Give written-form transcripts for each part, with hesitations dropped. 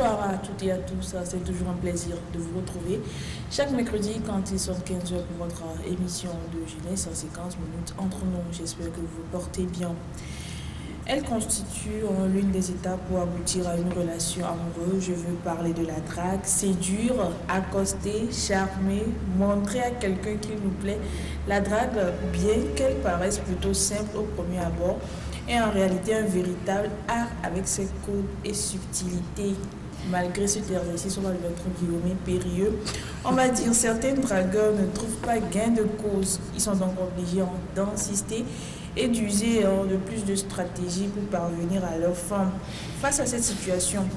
Bonsoir à toutes et à tous, c'est toujours un plaisir de vous retrouver chaque mercredi quand il sont 15 heures pour votre émission de jeunesse en 50 minutes entre nous. J'espère que vous vous portez bien. Elle constitue l'une des étapes pour aboutir à une relation amoureuse. Je veux parler de la drague, séduire, accoster, charmer, montrer à quelqu'un qu'il nous plaît. La drague, bien qu'elle paraisse plutôt simple au premier abord, est en réalité un véritable art avec ses codes et subtilités. Malgré cet exercice, on va le mettre guillemets périlleux, on va dire certains dragueurs ne trouvent pas gain de cause. Ils sont donc obligés d'insister et d'user de plus de stratégies pour parvenir à leur fin. Face à cette situation,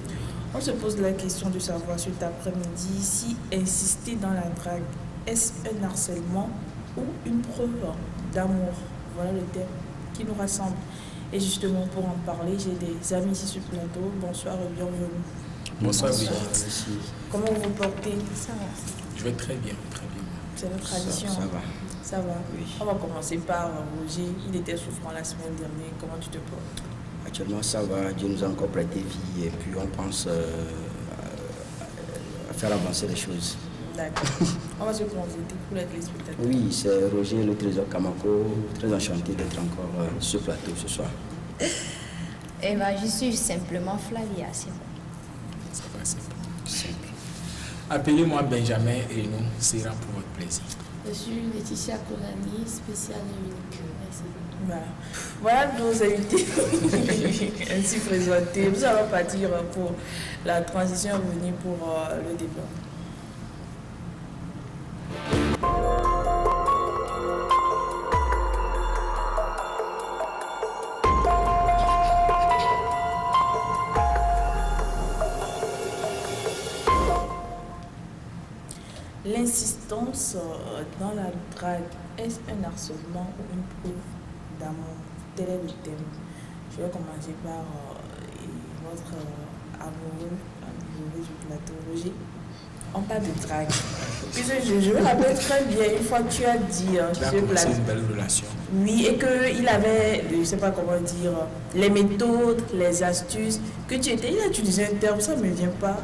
on se pose la question de savoir cet après-midi si insister dans la drague, est-ce un harcèlement ou une preuve d'amour? Voilà le thème qui nous rassemble. Et justement, pour en parler, j'ai des amis ici sur le plateau. Bonsoir et bienvenue. Bonsoir, Bonsoir. Comment vous vous portez? Ça va. Je vais très bien, très bien. C'est la tradition. Ça va. Ça va. Oui. On va commencer par Roger. Il était souffrant la semaine dernière. Comment tu te portes? Actuellement, ça va. Dieu nous a encore prêté vie et puis on pense à faire avancer les choses. D'accord. On va se présenter pour les téléspectateurs. Oui, c'est Roger, le trésor Kamako. Très enchanté d'être encore sur ce plateau ce soir. Eh ben, je suis simplement Flavia, c'est bon. Ça va, c'est bon. Simple. Appelez-moi Benjamin et nous, c'est sera pour votre plaisir. Je suis Laetitia Kolani, spéciale et unique. Merci. Voilà nos invités ainsi présentés. Nous allons partir pour la transition à venir pour le débat. L'insistance dans la drague, est-ce un harcèlement ou une preuve d'amour? Tel est le thème. Je vais commencer par votre amoureux du plateau, Roger. On parle de drague. Puisque je me rappelle très bien, une fois tu as dit Tu as commencé une belle relation. oui, et qu'il avait, je ne sais pas comment dire, les méthodes, les astuces, que tu étais, il a utilisé un terme, ça ne me vient pas,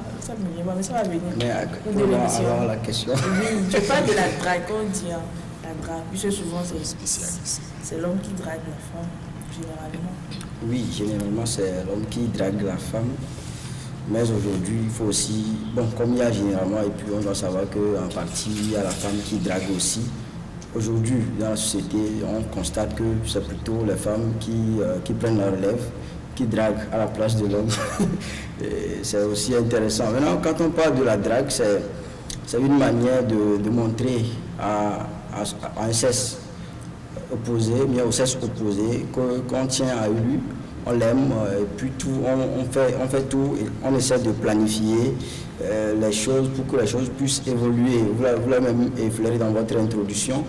mais ça va venir. Mais de l'émission. alors la question. Oui, je parle de la drague, on dit la drague, puisque souvent Spécialiste. c'est l'homme qui drague la femme, généralement. Oui, généralement, c'est l'homme qui drague la femme. Mais aujourd'hui, il faut aussi, bon, comme il y a généralement, et puis on doit savoir qu'en partie, il y a la femme qui drague aussi. Aujourd'hui, dans la société, on constate que c'est plutôt les femmes qui prennent la relève, qui draguent à la place de l'homme. C'est aussi intéressant. Maintenant, quand on parle de la drague, c'est une manière de montrer à un sexe opposé, mais au sexe opposé, qu'on tient à lui. On l'aime, et puis tout, on fait tout, et on essaie de planifier les choses pour que les choses puissent évoluer. Vous l'avez même effleuré dans votre introduction.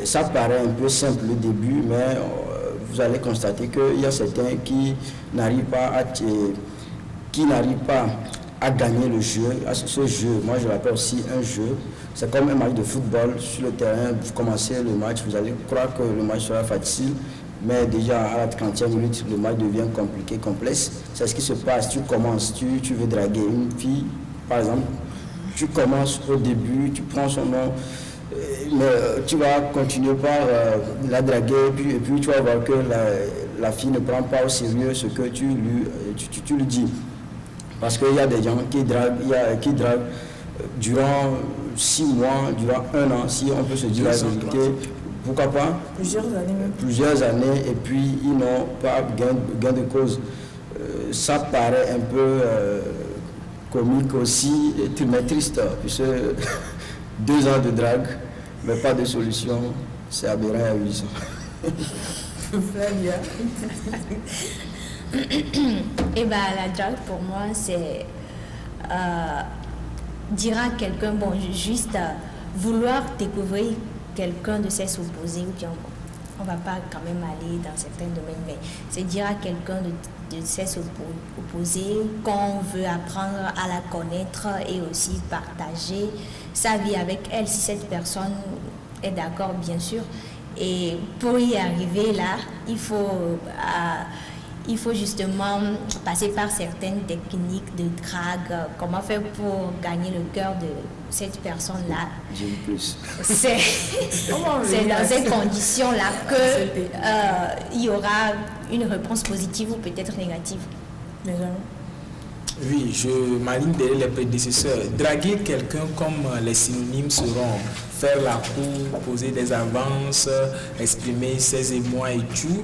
Ça paraît un peu simple au début, mais vous allez constater qu'il y a certains qui n'arrivent pas à gagner le jeu. Ce jeu, moi je l'appelle aussi un jeu. C'est comme un match de football sur le terrain. Vous commencez le match, vous allez croire que le match sera facile. Mais déjà à la 30e minute, le match devient compliqué, complexe. C'est ce qui se passe. Tu commences, tu veux draguer une fille, par exemple. Tu commences au début, tu prends son nom, mais tu vas continuer par la draguer, et puis tu vas voir que la fille ne prend pas au sérieux ce que tu lui dis. Parce qu'il y a des gens qui draguent, durant 6 mois, durant 1 an, si on peut se dire la vérité. Pourquoi pas? Plusieurs années même. Plusieurs années, et puis ils n'ont pas gain de cause. Ça paraît un peu comique aussi, mais triste, puisque 2 ans de drague, mais pas de solution, c'est aberrant à 800. Flavia. Eh bien, la drague, pour moi, c'est dire à quelqu'un, bon, juste vouloir découvrir quelqu'un de sexe opposé, ou bien on ne va pas quand même aller dans certains domaines, mais c'est dire à quelqu'un de sexe opposé qu'on veut apprendre à la connaître et aussi partager sa vie avec elle, si cette personne est d'accord, bien sûr. Et pour y arriver là, il faut il faut justement passer par certaines techniques de drague. Comment faire pour gagner le cœur de cette personne-là? J'aime plus. C'est dans ces conditions-là qu'il y aura une réponse positive ou peut-être négative. Oui, je m'aligne derrière les prédécesseurs. Draguer quelqu'un, comme les synonymes seront faire la cour, poser des avances, exprimer ses émois et tout.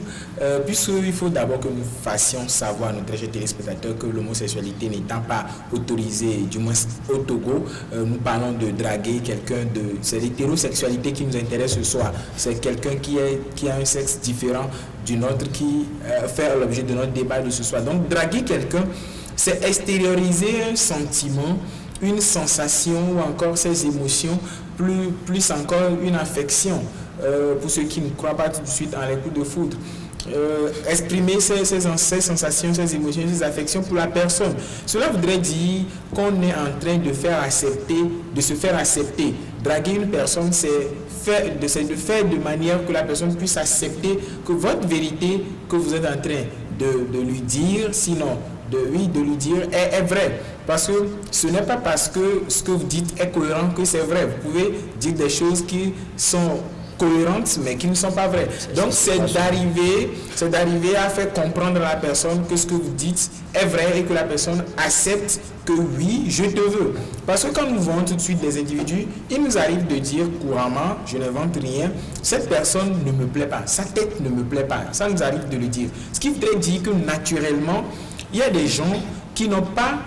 Puisqu'il faut d'abord que nous fassions savoir à nos très chers téléspectateurs que l'homosexualité n'étant pas autorisée, du moins au Togo, nous parlons de draguer quelqu'un de... C'est l'hétérosexualité qui nous intéresse ce soir. C'est quelqu'un qui a un sexe différent du nôtre qui fait l'objet de notre débat de ce soir. Donc draguer quelqu'un, c'est extérioriser un sentiment, une sensation ou encore ses émotions, plus encore une affection, pour ceux qui ne croient pas tout de suite en les coups de foudre. Exprimer ses sensations, ses émotions, ses affections pour la personne. Cela voudrait dire qu'on est en train de se faire accepter. Draguer une personne, c'est de faire de manière que la personne puisse accepter que votre vérité que vous êtes en train de lui dire, sinon de lui dire est vrai. Parce que ce n'est pas parce que ce que vous dites est cohérent que c'est vrai. Vous pouvez dire des choses qui sont cohérentes mais qui ne sont pas vraies. Donc c'est d'arriver à faire comprendre à la personne que ce que vous dites est vrai et que la personne accepte que oui, je te veux. Parce que quand nous voyons tout de suite des individus, il nous arrive de dire couramment, je n'invente rien, cette personne ne me plaît pas, sa tête ne me plaît pas. Ça nous arrive de le dire. Ce qui voudrait dire que naturellement, il y a des gens qui n'ont pas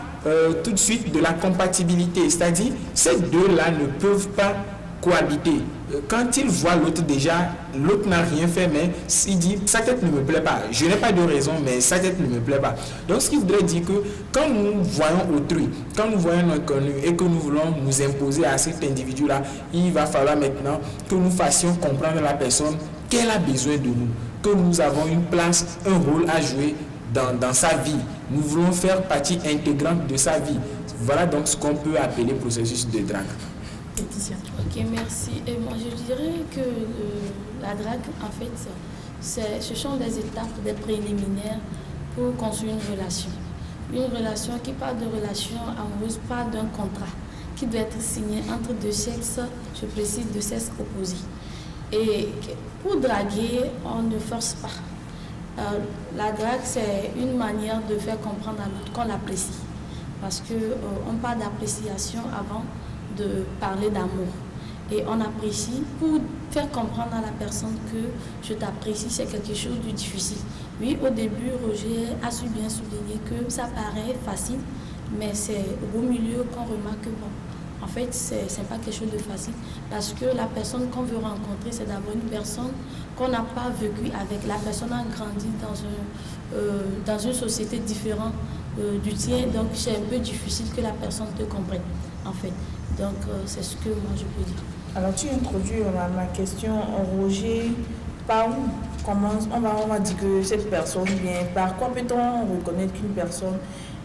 tout de suite de la compatibilité. C'est-à-dire, ces deux-là ne peuvent pas cohabiter. Quand ils voient l'autre déjà, l'autre n'a rien fait, mais il dit, sa tête ne me plaît pas. Je n'ai pas de raison, mais sa tête ne me plaît pas. Donc, ce qui voudrait dire que quand nous voyons autrui, quand nous voyons un inconnu et que nous voulons nous imposer à cet individu-là, il va falloir maintenant que nous fassions comprendre à la personne qu'elle a besoin de nous, que nous avons une place, un rôle à jouer dans sa vie. Nous voulons faire partie intégrante de sa vie. Voilà donc ce qu'on peut appeler processus de drague. Ok, merci. Et moi, je dirais que la drague, en fait, ce sont des étapes, des préliminaires pour construire une relation. Une relation qui parle de relation amoureuse, parle d'un contrat qui doit être signé entre deux sexes, je précise, deux sexes opposés. Et pour draguer, on ne force pas. La drague, c'est une manière de faire comprendre à l'autre qu'on l'apprécie. Parce qu'on parle d'appréciation avant de parler d'amour. Et on apprécie pour faire comprendre à la personne que je t'apprécie, c'est quelque chose de difficile. Oui, au début, Roger a su bien souligner que ça paraît facile, mais c'est au milieu qu'on remarque que bon, en fait, c'est pas quelque chose de facile parce que la personne qu'on veut rencontrer, c'est d'abord une personne qu'on n'a pas vécu avec. La personne a grandi dans une société différente du tien, donc c'est un peu difficile que la personne te comprenne, en fait. Donc, c'est ce que moi je peux dire. Alors, tu introduis ma question, Roger, par où commence, on va dire que cette personne vient, par quoi peut-on reconnaître qu'une personne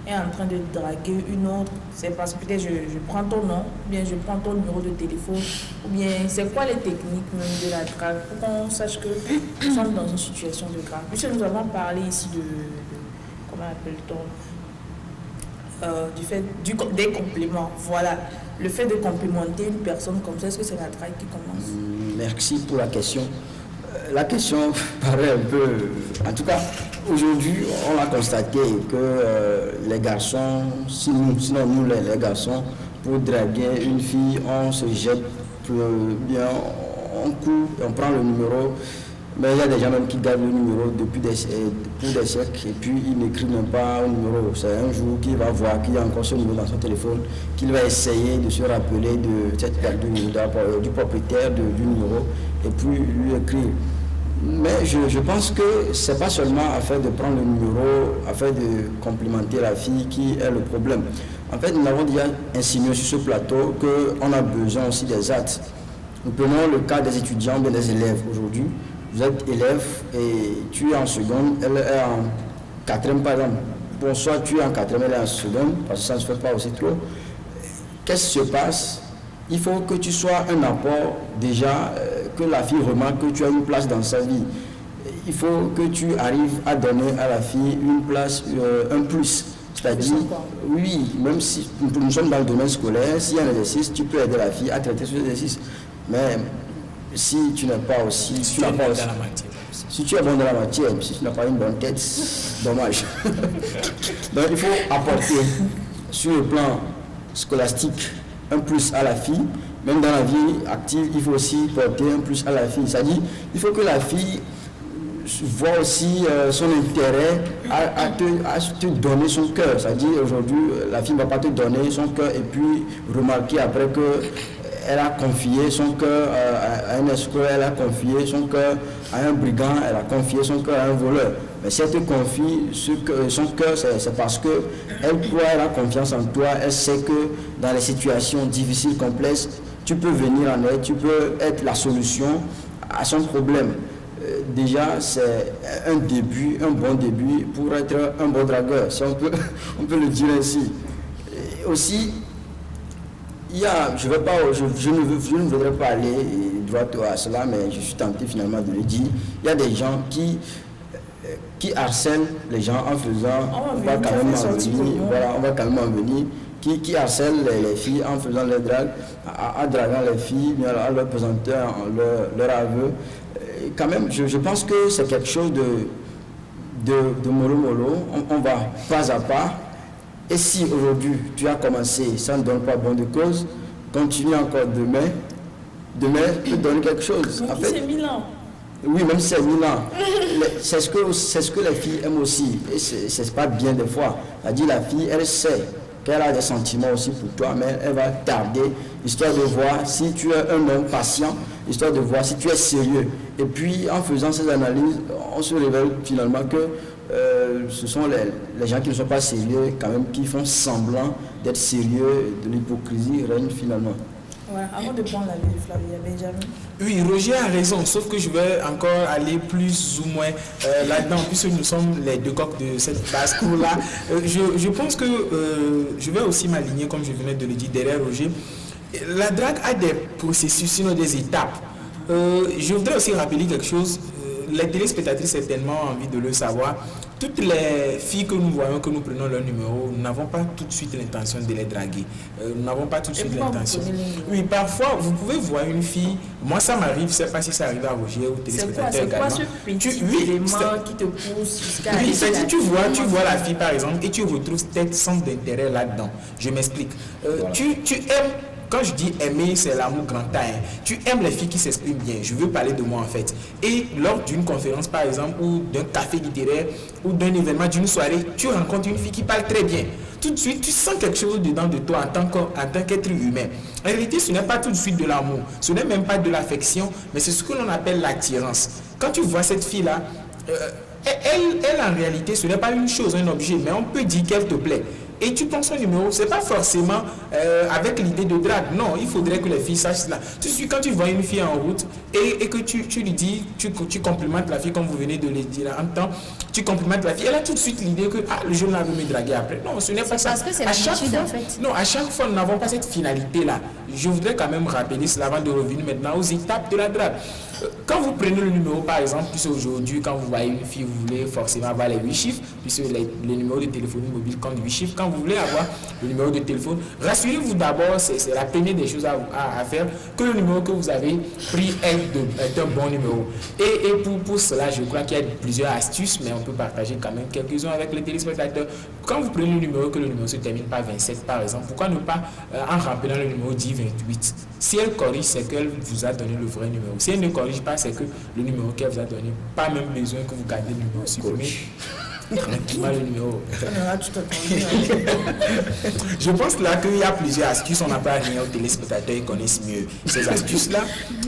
est en train de draguer une autre? C'est parce que peut-être je prends ton nom, ou bien je prends ton numéro de téléphone, ou bien c'est quoi les techniques même de la drague pour qu'on sache que nous sommes dans une situation de drague. Puisque nous avons parlé ici de comment appelle-t-on, du fait des compléments, voilà. Le fait de complimenter une personne comme ça, est-ce que c'est la drague qui commence? Merci pour la question. La question paraît un peu... En tout cas, aujourd'hui, on a constaté que les garçons, sinon nous les garçons, pour draguer une fille, on se jette bien, on court, on prend le numéro. Mais il y a des gens même qui gardent le numéro depuis des siècles et puis ils n'écrivent même pas un numéro. C'est un jour qu'il va voir qu'il y a encore ce numéro dans son téléphone, qu'il va essayer de se rappeler de cette carte de numéro, du propriétaire du numéro et puis lui écrire. Mais je pense que ce n'est pas seulement afin de prendre le numéro, afin de complimenter la fille qui est le problème. En fait, nous avons déjà insinué sur ce plateau qu'on a besoin aussi des actes. Nous prenons le cas des étudiants, mais des élèves aujourd'hui. Vous êtes élève et tu es en seconde, elle est en quatrième par exemple. Bon, soit tu es en quatrième, elle est en seconde, parce que ça ne se fait pas aussi trop. Qu'est-ce qui se passe? Il faut que tu sois un apport déjà, que la fille remarque que tu as une place dans sa vie. il faut que tu arrives à donner à la fille une place, un plus. C'est-à-dire, oui, même si nous sommes dans le domaine scolaire, s'il y a un exercice, tu peux aider la fille à traiter cet exercice. Mais si tu n'as pas aussi... Si tu es bon dans la matière. Si tu es bon dans la matière, si tu n'as pas une bonne tête, dommage. Donc il faut apporter sur le plan scolastique un plus à la fille. Même dans la vie active, il faut aussi porter un plus à la fille. C'est-à-dire, il faut que la fille voit aussi son intérêt à te donner son cœur. C'est-à-dire, aujourd'hui, la fille ne va pas te donner son cœur et puis remarquer après que elle a confié son cœur à un escroc, elle a confié son cœur à un brigand, elle a confié son cœur à un voleur. Mais si elle te confie son cœur, c'est parce qu'elle croit, elle a confiance en toi, elle sait que dans les situations difficiles, complexes, tu peux venir en aide, tu peux être la solution à son problème. Déjà, c'est un début, un bon début pour être un bon dragueur, si on peut le dire ainsi. Et aussi, il y a, je ne voudrais pas aller droit à cela, mais je suis tenté finalement de le dire. Il y a des gens qui harcèlent les gens en faisant, on va quand même en venir, qui harcèlent les filles en faisant les dragues, en draguant les filles, en leur présentant leur aveu. Et quand même, je pense que c'est quelque chose de mollo, on va pas à pas. Et si aujourd'hui tu as commencé, ça ne donne pas bon de cause, continue encore demain peut donner quelque chose. En fait, c'est 1000 ans. Oui, même si c'est 1000 ans. C'est ce que les filles aiment aussi. Et c'est pas bien des fois. C'est-à-dire la fille, elle sait qu'elle a des sentiments aussi pour toi, mais elle va tarder, histoire de voir si tu es un homme patient, histoire de voir si tu es sérieux. Et puis, en faisant ces analyses, on se révèle finalement que ce sont les gens qui ne sont pas sérieux, quand même, qui font semblant d'être sérieux, de l'hypocrisie règne finalement. Voilà, avant de prendre la vie de Flavia, Benjamin. Oui, Roger a raison, sauf que je vais encore aller plus ou moins là-dedans, puisque nous sommes les deux coqs de cette basse-cour-là. Je pense que je vais aussi m'aligner, comme je venais de le dire derrière Roger. La drague a des processus, sinon des étapes. Je voudrais aussi rappeler quelque chose. Les téléspectatrices certainement ont envie de le savoir. Toutes les filles que nous voyons, que nous prenons leur numéro, nous n'avons pas tout de suite l'intention de les draguer. Nous n'avons pas tout de suite l'intention. Oui, parfois, vous pouvez voir une fille, moi ça m'arrive, je ne sais pas si ça arrive à Roger ou téléspectateurs également. C'est quoi ce petit élément qui te pousse jusqu'à... Oui, c'est-à-dire tu vois la fille par exemple et tu retrouves peut-être centre d'intérêt là-dedans. Je m'explique. Voilà. Tu aimes... Quand je dis aimer, c'est l'amour grand A. Tu aimes les filles qui s'expriment bien. Je veux parler de moi en fait. Et lors d'une conférence par exemple, ou d'un café littéraire, ou d'un événement, d'une soirée, tu rencontres une fille qui parle très bien. Tout de suite, tu sens quelque chose dedans de toi en tant qu'être humain. En réalité, ce n'est pas tout de suite de l'amour. Ce n'est même pas de l'affection, mais c'est ce que l'on appelle l'attirance. Quand tu vois cette fille-là, elle en réalité, ce n'est pas une chose, un objet, mais on peut dire qu'elle te plaît. Et tu prends son numéro, c'est pas forcément avec l'idée de drague. Non, il faudrait que les filles sachent cela. Quand tu vois une fille en route et que tu lui dis, tu complimentes la fille comme vous venez de le dire en même temps, tu complimentes la fille, elle a tout de suite l'idée que le jeune là veut me draguer après. Non, ce n'est pas ça. Parce que c'est l'habitude en fait. Non, à chaque fois, nous n'avons pas cette finalité-là. Je voudrais quand même rappeler cela avant de revenir maintenant aux étapes de la drague. Quand vous prenez le numéro, par exemple, puisque aujourd'hui, quand vous voyez une fille, vous voulez forcément avoir les 8 chiffres, puisque les numéros de téléphonie mobile comptent 8 chiffres. Quand vous voulez avoir le numéro de téléphone, rassurez-vous d'abord, c'est la première des choses à faire, que le numéro que vous avez pris est un bon numéro. Et pour cela, je crois qu'il y a plusieurs astuces, mais on peut partager quand même quelques-uns avec les téléspectateurs. Quand vous prenez le numéro, que le numéro se termine par 27, par exemple, pourquoi ne pas en rappelant le numéro 1028? Si elle corrige, c'est qu'elle vous a donné le vrai numéro. Si elle ne corrige pas, c'est que le numéro qu'elle vous a donné, pas même besoin que vous gardiez le numéro supprimé. Tranquillement le numéro. Je pense là qu'il y a plusieurs astuces, on n'a pas rien aux téléspectateurs, ils connaissent mieux ces astuces-là.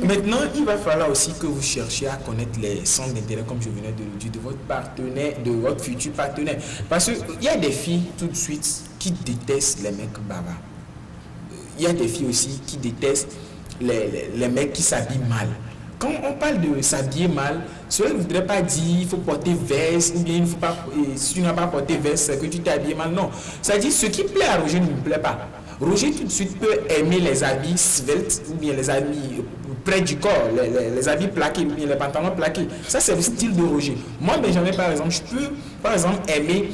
Maintenant, il va falloir aussi que vous cherchiez à connaître les centres d'intérêt, comme je venais de le dire, de votre partenaire, de votre futur partenaire. Parce qu'il y a des filles tout de suite qui détestent les mecs bavards. Il y a des filles aussi qui détestent les mecs qui s'habillent mal. Quand on parle de s'habiller mal, cela ne voudrait pas dire qu'il faut porter veste ou bien il ne faut pas, si tu n'as pas porté veste, c'est que tu t'es habillé mal. Non. C'est-à-dire ce qui plaît à Roger ne me plaît pas. Roger tout de suite peut aimer les habits sveltes ou bien les habits près du corps, les habits plaqués, les pantalons plaqués. Ça, c'est le style de Roger. Moi, Benjamin, par exemple, je peux, par exemple, aimer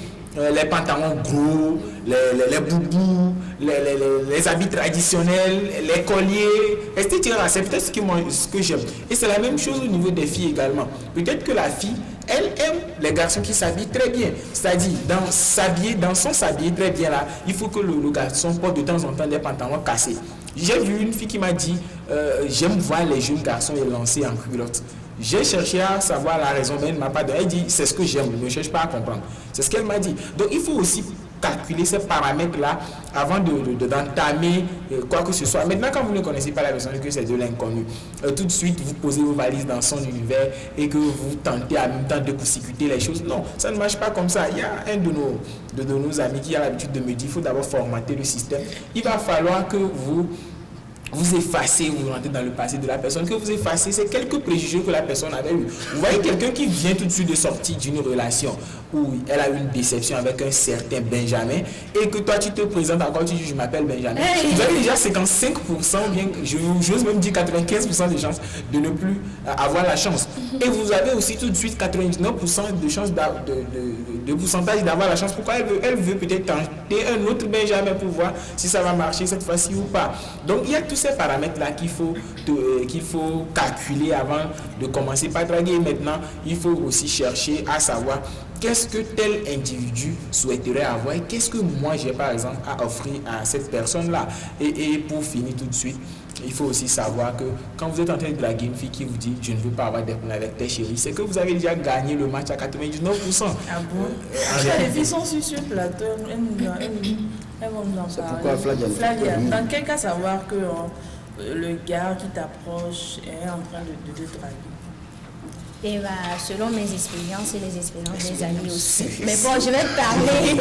les pantalons gros, les boubous, les habits traditionnels, les colliers, etc. C'est peut-être ce que j'aime. Et c'est la même chose au niveau des filles également. Peut-être que la fille, elle aime les garçons qui s'habillent très bien. C'est-à-dire, dans son s'habiller très bien là, il faut que le garçon porte de temps en temps des pantalons cassés. J'ai vu une fille qui m'a dit j'aime voir les jeunes garçons élancés en culotte. J'ai cherché à savoir la raison, mais elle ne m'a pas donné. Elle dit c'est ce que j'aime, ne cherche pas à comprendre. C'est ce qu'elle m'a dit. Donc il faut aussi calculer ces paramètres-là avant d'entamer quoi que ce soit. Maintenant, quand vous ne connaissez pas la personne, que c'est de l'inconnu, tout de suite vous posez vos valises dans son univers et que vous tentez en même temps de consécuter les choses. Non, ça ne marche pas comme ça. Il y a un de nos amis qui a l'habitude de me dire il faut d'abord formater le système. Il va falloir que vous effacez, vous rentrez dans le passé de la personne, que vous effacez, c'est quelques préjugés que la personne avait eu. Vous voyez quelqu'un qui vient tout de suite de sortir d'une relation où elle a eu une déception avec un certain Benjamin et que toi tu te présentes encore, tu dis je m'appelle Benjamin. Hey. Vous avez déjà 55%, bien, j'ose même dire 95% de chances de ne plus avoir la chance. Et vous avez aussi tout de suite 99% de chance de pourcentage d'avoir la chance. Pourquoi elle veut peut-être tenter un autre Benjamin pour voir si ça va marcher cette fois-ci ou pas. Donc il y a tous ces paramètres-là qu'il faut calculer avant de commencer par draguer. Maintenant, il faut aussi chercher à savoir qu'est-ce que tel individu souhaiterait avoir et qu'est-ce que moi j'ai par exemple à offrir à cette personne-là. Et pour finir tout de suite, il faut aussi savoir que quand vous êtes en train de draguer une fille qui vous dit je ne veux pas avoir des problèmes avec tes chéris, c'est que vous avez déjà gagné le match à 99%. Ah bon? Les filles sont sur ce plateau, elles vont nous en parler. Pourquoi Flavia? Dans quel cas savoir que le gars qui t'approche est en train de te draguer? Et selon mes expériences et les expériences des amis aussi. Mais bon, je vais te parler.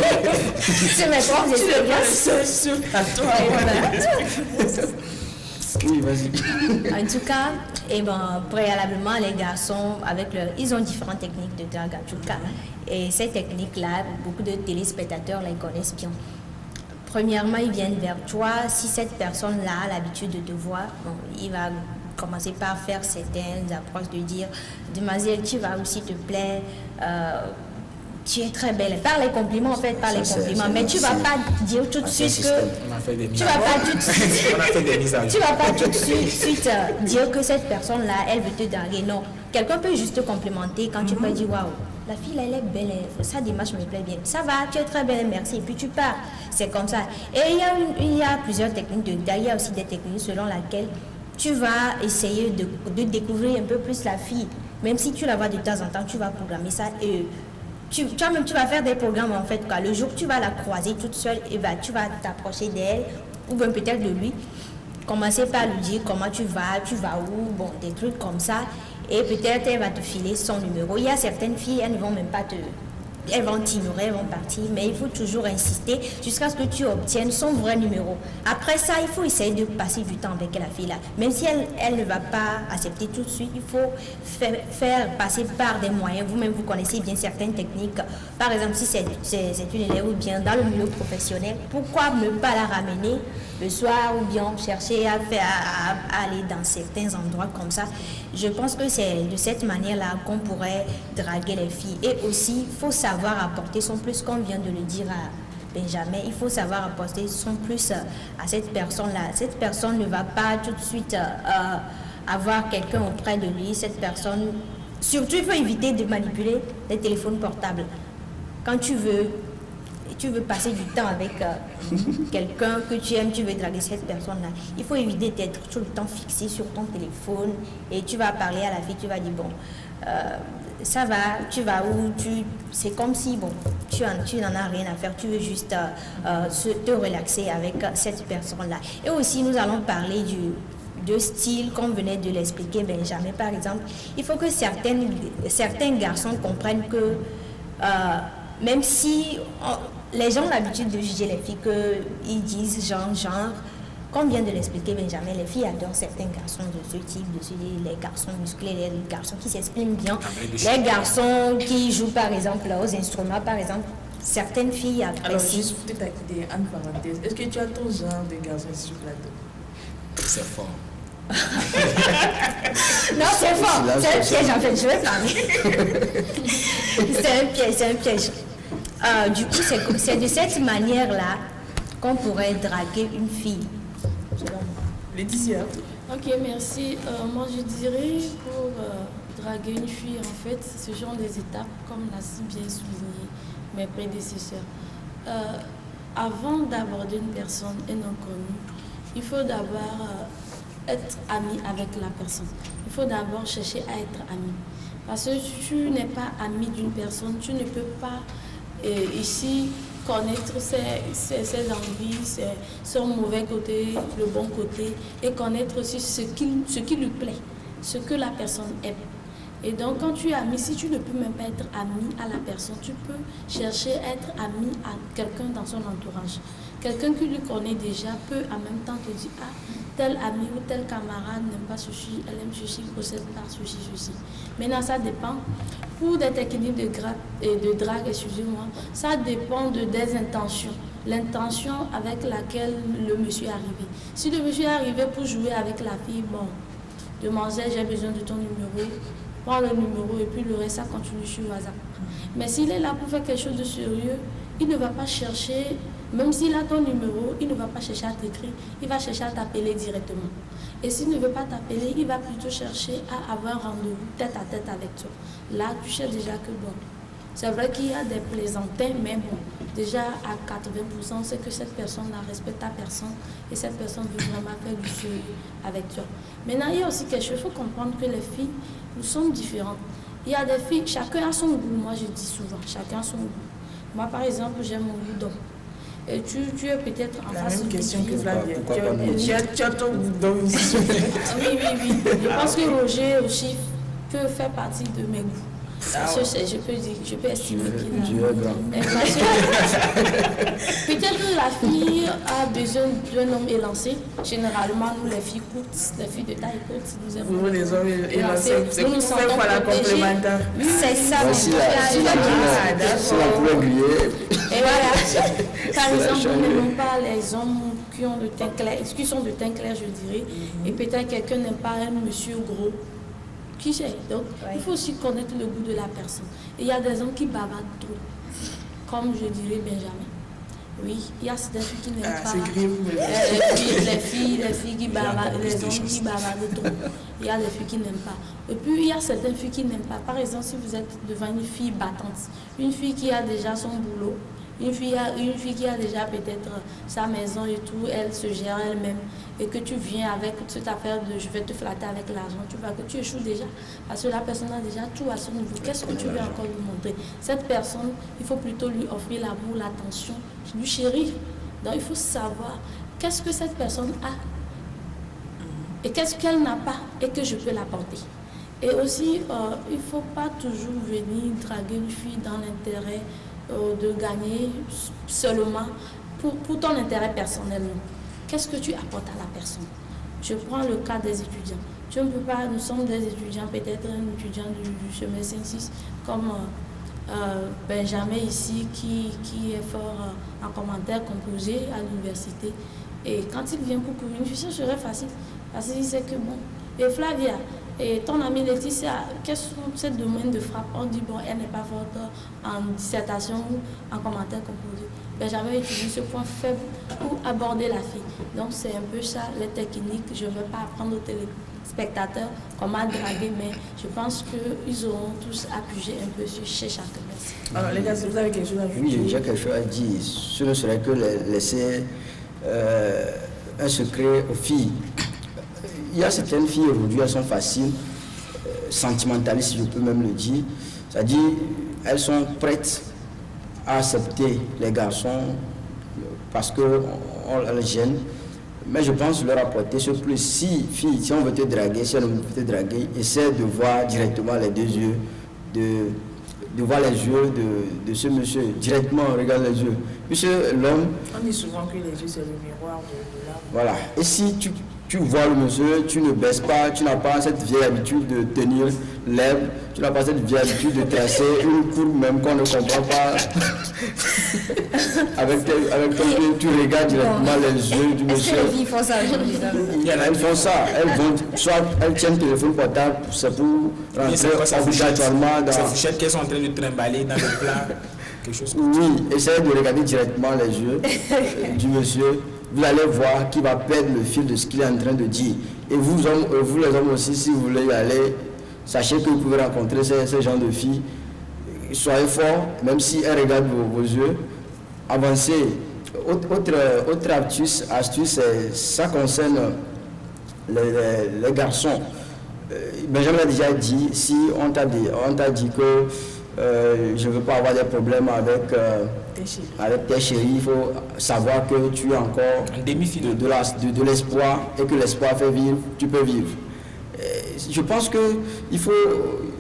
C'est mes propres expériences. Sur toi. Oui, vas-y. En tout cas, préalablement, les garçons, ils ont différentes techniques de drague en tout cas. Et ces techniques-là, beaucoup de téléspectateurs les connaissent bien. Premièrement, ils viennent vers toi. Si cette personne-là a l'habitude de te voir, il va commencer par faire certaines approches de dire « Demoiselle, tu vas où s'il te plaît tu es très belle ». Par les compliments, en fait, par les compliments. Mais tu ne vas pas dire tout de suite que... Tu vas pas tout de suite... Tu vas pas tout de suite dire que cette personne-là, elle veut te draguer. Non. Quelqu'un peut juste te complimenter quand tu peux dire « Waouh, la fille, elle est belle, sa démarche me plaît bien. Ça va, tu es très belle, merci. » Et puis tu pars. C'est comme ça. Et il y a plusieurs techniques de drague. Il y a aussi des techniques selon lesquelles tu vas essayer de découvrir un peu plus la fille. Même si tu la vois de temps en temps, tu vas programmer ça. Et tu vas faire des programmes en fait. Le jour où tu vas la croiser toute seule, et tu vas t'approcher d'elle, ou bien peut-être de lui. Commencer par lui dire comment tu vas où, bon, des trucs comme ça. Et peut-être elle va te filer son numéro. Il y a certaines filles, elles ne vont même pas elles vont t'ignorer, elles vont partir, mais il faut toujours insister jusqu'à ce que tu obtiennes son vrai numéro. Après ça, il faut essayer de passer du temps avec la fille là. Même si elle ne va pas accepter tout de suite, il faut faire passer par des moyens. Vous-même, vous connaissez bien certaines techniques. Par exemple, si c'est une élève ou bien dans le milieu professionnel, pourquoi ne pas la ramener le soir ou bien chercher à aller dans certains endroits comme ça. Je pense que c'est de cette manière-là qu'on pourrait draguer les filles. Et aussi, il faut savoir apporter son plus, comme vient de le dire à Benjamin, il faut savoir apporter son plus à cette personne-là. Cette personne ne va pas tout de suite avoir quelqu'un auprès de lui. Cette personne, surtout, il faut éviter de manipuler les téléphones portables. Quand tu veux passer du temps avec quelqu'un que tu aimes, tu veux draguer cette personne-là, il faut éviter d'être tout le temps fixé sur ton téléphone et tu vas parler à la fille, tu vas dire bon, ça va, tu vas où, c'est comme si bon, tu n'en as rien à faire, tu veux juste te relaxer avec cette personne-là. Et aussi, nous allons parler de style, comme venait de l'expliquer Benjamin, par exemple. Il faut que certains garçons comprennent que même si les gens ont l'habitude de juger les filles, qu'ils disent genre, comme vient de l'expliquer Benjamin, les filles adorent certains garçons de ce type, les garçons musclés, les garçons qui s'expriment bien, les garçons qui jouent par exemple aux instruments, par exemple. Certaines filles apprécient. Alors, juste pour t'acquitter, Anne parenthèse, est-ce que tu as ton genre de garçon sur le plateau? C'est fort. Non, c'est fort. Là, C'est un c'est piège en fait. Je vais parler. C'est un piège. Du coup, c'est de cette manière-là qu'on pourrait draguer une fille. Laetitia. Ok, merci. Moi, je dirais pour draguer une fille, en fait, ce sont des étapes, comme l'a si bien souligné mes prédécesseurs. Avant d'aborder une personne, un inconnu, il faut d'abord être ami avec la personne. Il faut d'abord chercher à être ami. Parce que si tu n'es pas ami d'une personne, tu ne peux pas ici connaître ses envies, son mauvais côté, le bon côté, et connaître aussi ce qui lui plaît, ce que la personne aime. Et donc, quand tu es ami, si tu ne peux même pas être ami à la personne, tu peux chercher à être ami à quelqu'un dans son entourage. Quelqu'un qui lui connaît déjà peut en même temps te dire, ah, tel ami ou tel camarade n'aime pas ceci, elle aime ceci, possède pas ceci, ceci. Maintenant, ça dépend. Pour des techniques de drague, excusez-moi, ça dépend des intentions. L'intention avec laquelle le monsieur est arrivé. Si le monsieur est arrivé pour jouer avec la fille, bon, demoiselle, j'ai besoin de ton numéro, prends le numéro et puis le reste, ça continue sur WhatsApp. Mais s'il est là pour faire quelque chose de sérieux, il ne va pas chercher, même s'il a ton numéro, il ne va pas chercher à t'écrire, il va chercher à t'appeler directement. Et s'il ne veut pas t'appeler, il va plutôt chercher à avoir un rendez-vous tête à tête avec toi. Là, tu sais déjà que bon, c'est vrai qu'il y a des plaisantins, mais bon, déjà à 80%, c'est que cette personne-là respecte ta personne et cette personne veut vraiment faire du sérieux avec toi. Maintenant, il y a aussi quelque chose, il faut comprendre que les filles, nous sommes différentes. Il y a des filles, chacun a son goût, moi je dis souvent, chacun a son goût. Moi, par exemple, j'aime mon goût d'homme. Et tu es peut-être en face même question que fille. Flavia. Pourquoi pas Tu as ton goût d'homme ici. Oui. Je pense que Roger aussi peut faire partie de mes goûts. Parce que je peux estimer qu'il a. Dieu est grand. Peut-être que la fille a besoin d'un homme élancé. Généralement, nous, les filles courtes, les filles de taille courte, nous aimons. Vous, les hommes élancés, c'est Nous nous pour faire sentons quoi la protégés. complémentaire? C'est ça. Voici la couleur grillée. Et voilà. Par exemple, nous n'aimons pas les hommes qui ont de teint clair, qui sont de teint clair, je dirais. Et peut-être quelqu'un n'aime pas un monsieur gros. Qui sait? Donc, il faut aussi connaître le goût de la personne. Et il y a des hommes qui bavardent trop. Comme je dirais Benjamin. Oui, il y a certaines filles qui n'aiment pas. C'est grave. Les filles qui bavardent, les hommes qui bavardent trop. Il y a des filles qui n'aiment pas. Et puis, il y a certaines filles qui n'aiment pas. Par exemple, si vous êtes devant une fille battante, une fille qui a déjà son boulot, une fille qui a déjà peut-être sa maison et tout, elle se gère elle-même, et que tu viens avec cette affaire de je vais te flatter avec l'argent, tu vois que tu échoues déjà, parce que la personne a déjà tout à son niveau. Qu'est-ce que tu veux encore lui montrer? Cette personne, il faut plutôt lui offrir l'amour, l'attention, lui chérir. Donc il faut savoir qu'est-ce que cette personne a et qu'est-ce qu'elle n'a pas et que je peux l'apporter. Et aussi, il ne faut pas toujours venir draguer une fille dans l'intérêt de gagner seulement pour ton intérêt personnel. Qu'est-ce que tu apportes à la personne? Je prends le cas des étudiants. Tu ne peux pas, nous sommes des étudiants, peut-être un étudiant du chemin 5-6, comme Benjamin ici, qui est fort en commentaire composé à l'université. Et quand il vient pour courir une fille, ça serait facile. Parce qu'il sait que bon. Et Flavia, et ton amie Laetitia, quels sont ces domaines de frappe? On dit, bon, elle n'est pas forte en dissertation ou en commentaire composé. Benjamin utilise ce point faible pour aborder la fille. Donc, c'est un peu ça, les techniques. Je ne vais pas apprendre aux téléspectateurs comment draguer, mais je pense qu'ils auront tous appuyé un peu chez chacun. Merci. Alors, les gars, si vous avez quelque chose à ajouter? Oui, j'ai quelque chose à dire. Ce ne serait que laisser un secret aux filles. Il y a certaines filles aujourd'hui, elles sont faciles, sentimentalistes, si je peux même le dire. C'est-à-dire, elles sont prêtes à accepter les garçons parce qu'on les gêne. Mais je pense leur apporter ce plus. Si on veut te draguer, si on veut te draguer, essaie de voir directement les deux yeux, de voir les yeux de ce monsieur, directement, regarde les yeux. Puisque l'homme... On dit souvent que les yeux, c'est le miroir de l'âme. Voilà. Et si tu Tu vois le monsieur, tu ne baisses pas, tu n'as pas cette vieille habitude de tenir l'herbe, tu n'as pas cette vieille habitude de tracer une courbe même qu'on ne comprend pas. avec ton pied, tu regardes directement les yeux du monsieur. Est-ce que les filles font ça aujourd'hui? Il y en a, elles font ça. Elles vont, soit elles tiennent le téléphone portable, c'est pour rentrer obligatoirement dans... Ces fourchettes qu'elles sont en train de trimballer dans le plat, quelque chose comme ça. Oui, essayez de regarder directement les yeux du monsieur. Vous allez voir qu'il va perdre le fil de ce qu'il est en train de dire. Et vous les hommes aussi, si vous voulez y aller, sachez que vous pouvez rencontrer ces gens de filles. Soyez forts, même si elles regardent vos yeux. Avancez. Autre astuce, ça concerne les garçons. Benjamin a déjà dit, si on t'a dit que je ne veux pas avoir des problèmes avec tes chéris, il faut savoir que tu es encore de l'espoir et que l'espoir fait vivre, tu peux vivre. Je pense qu'il faut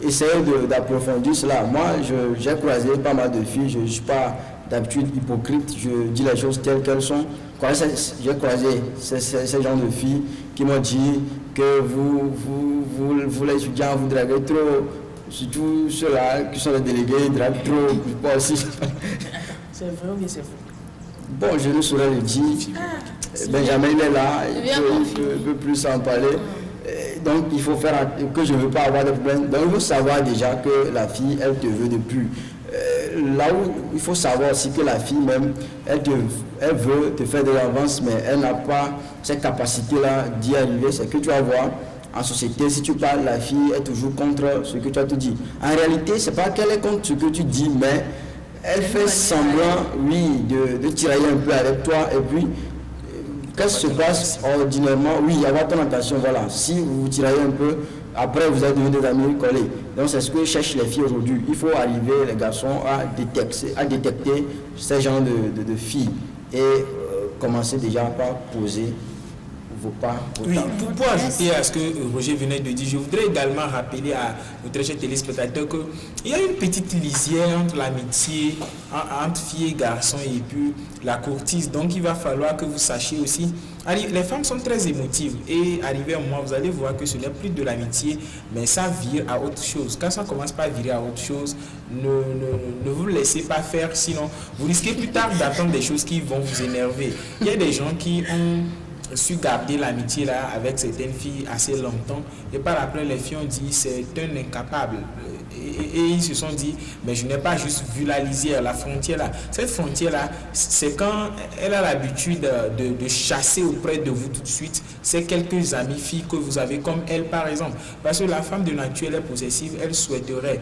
essayer d'approfondir cela. Moi, j'ai croisé pas mal de filles, je ne suis pas d'habitude hypocrite, je dis les choses telles qu'elles sont. J'ai croisé ces gens de filles qui m'ont dit que vous les étudiants, vous draguez trop. Surtout ceux-là qui sont les délégués, ils draguent trop. Moi aussi. C'est vrai ou bien c'est faux? Bon, je ne saurais le dire. Benjamin, il est là, il peut plus en parler. Donc, il faut faire que je ne veux pas avoir de problème. Donc, il faut savoir déjà que la fille, elle te veut de plus. Là où il faut savoir aussi que la fille même, elle veut te faire de l'avance, mais elle n'a pas cette capacité-là d'y arriver. C'est que tu vas voir. En société, si tu parles, la fille est toujours contre ce que toi tu dis. En réalité, c'est pas qu'elle est contre ce que tu dis, mais elle fait semblant, oui, de tirailler un peu avec toi. Et puis, qu'est-ce qui se passe ordinairement? Oui, avoir ton attention, voilà. Si vous tiraillez un peu, après vous êtes devenus des amis collés. Donc c'est ce que cherchent les filles aujourd'hui. Il faut arriver, les garçons, à détecter ces genres de filles et commencer déjà par poser. Oui, pour ajouter à ce que Roger venait de dire, je voudrais également rappeler à nos chers téléspectateurs qu'il y a une petite lisière entre l'amitié, entre filles et garçons et puis la courtise. Donc il va falloir que vous sachiez aussi. Les femmes sont très émotives et arrivé à un moment, vous allez voir que ce n'est plus de l'amitié, mais ça vire à autre chose. Quand ça commence par virer à autre chose, ne vous laissez pas faire, sinon vous risquez plus tard d'attendre des choses qui vont vous énerver. Il y a des gens qui ont su garder l'amitié là avec certaines filles assez longtemps et par après les filles ont dit c'est un incapable et ils se sont dit mais je n'ai pas juste vu la lisière, la frontière là. Cette frontière là, c'est quand elle a l'habitude de chasser auprès de vous tout de suite ces quelques amies filles que vous avez comme elle par exemple, parce que la femme de nature elle est possessive, elle souhaiterait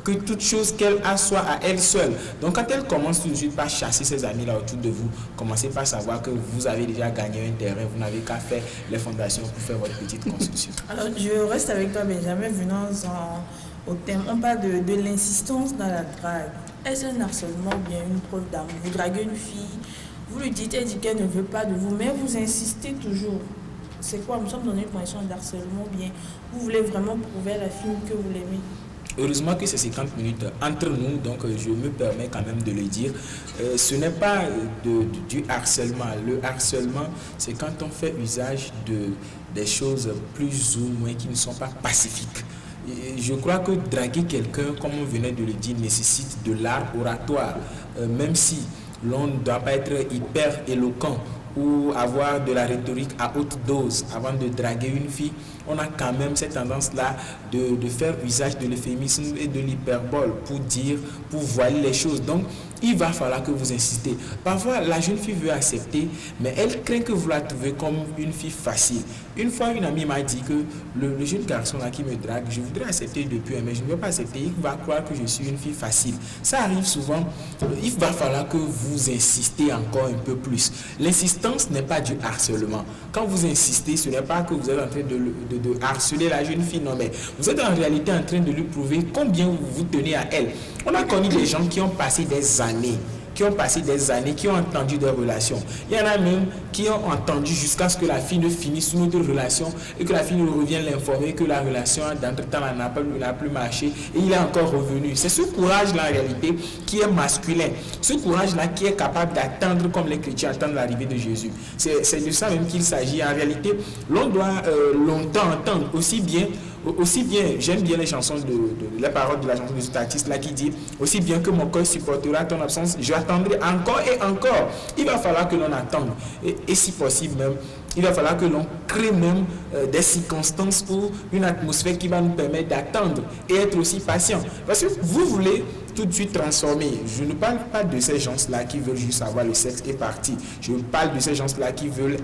que toute chose qu'elle a soit à elle seule. Donc quand elle commence tout de suite par chasser ses amis là autour de vous, commencez par savoir que vous avez déjà gagné un terrain, vous n'avez qu'à faire les fondations pour faire votre petite construction. Alors je reste avec toi Benjamin, venons au thème. On parle de l'insistance dans la drague. Est-ce un harcèlement ou bien une preuve d'amour? Vous draguez une fille, vous lui dites, elle dit qu'elle ne veut pas de vous, mais vous insistez toujours. C'est quoi? Nous sommes dans une condition d'harcèlement ou bien vous voulez vraiment prouver à la fille que vous l'aimez? Heureusement que c'est 50 minutes entre nous, donc je me permets quand même de le dire. Ce n'est pas du harcèlement. Le harcèlement, c'est quand on fait usage des choses plus ou moins qui ne sont pas pacifiques. Et je crois que draguer quelqu'un, comme on venait de le dire, nécessite de l'art oratoire, même si l'on ne doit pas être hyper éloquent ou avoir de la rhétorique à haute dose avant de draguer une fille. On a quand même cette tendance-là de faire usage de l'euphémisme et de l'hyperbole pour voiler les choses. Donc, il va falloir que vous insistez. Parfois, la jeune fille veut accepter, mais elle craint que vous la trouvez comme une fille facile. Une fois, une amie m'a dit que le jeune garçon là qui me drague, je voudrais accepter depuis, mais je ne veux pas accepter. Il va croire que je suis une fille facile. Ça arrive souvent. Il va falloir que vous insistez encore un peu plus. L'insistance n'est pas du harcèlement. Quand vous insistez, ce n'est pas que vous êtes en train de harceler la jeune fille, non, mais vous êtes en réalité en train de lui prouver combien vous vous tenez à elle. On a connu des gens qui ont passé des années qui ont passé des années, qui ont entendu des relations. Il y en a même qui ont entendu jusqu'à ce que la fille ne finisse une autre relation et que la fille nous revienne l'informer que la relation d'entre-temps n'a plus marché et il est encore revenu. C'est ce courage-là en réalité qui est masculin. Ce courage-là qui est capable d'attendre comme les chrétiens attendent l'arrivée de Jésus. C'est de ça même qu'il s'agit. En réalité, l'on doit longtemps entendre aussi bien, j'aime bien les chansons les paroles de la chanson de cet artiste là qui dit aussi bien que mon cœur supportera ton absence, je attendrai encore et encore. Il va falloir que l'on attende et si possible même, il va falloir que l'on crée même des circonstances ou une atmosphère qui va nous permettre d'attendre et être aussi patient. Parce que vous voulez tout de suite transformer. Je ne parle pas de ces gens-là qui veulent juste avoir le sexe et partir. Je parle de ces gens-là qui veulent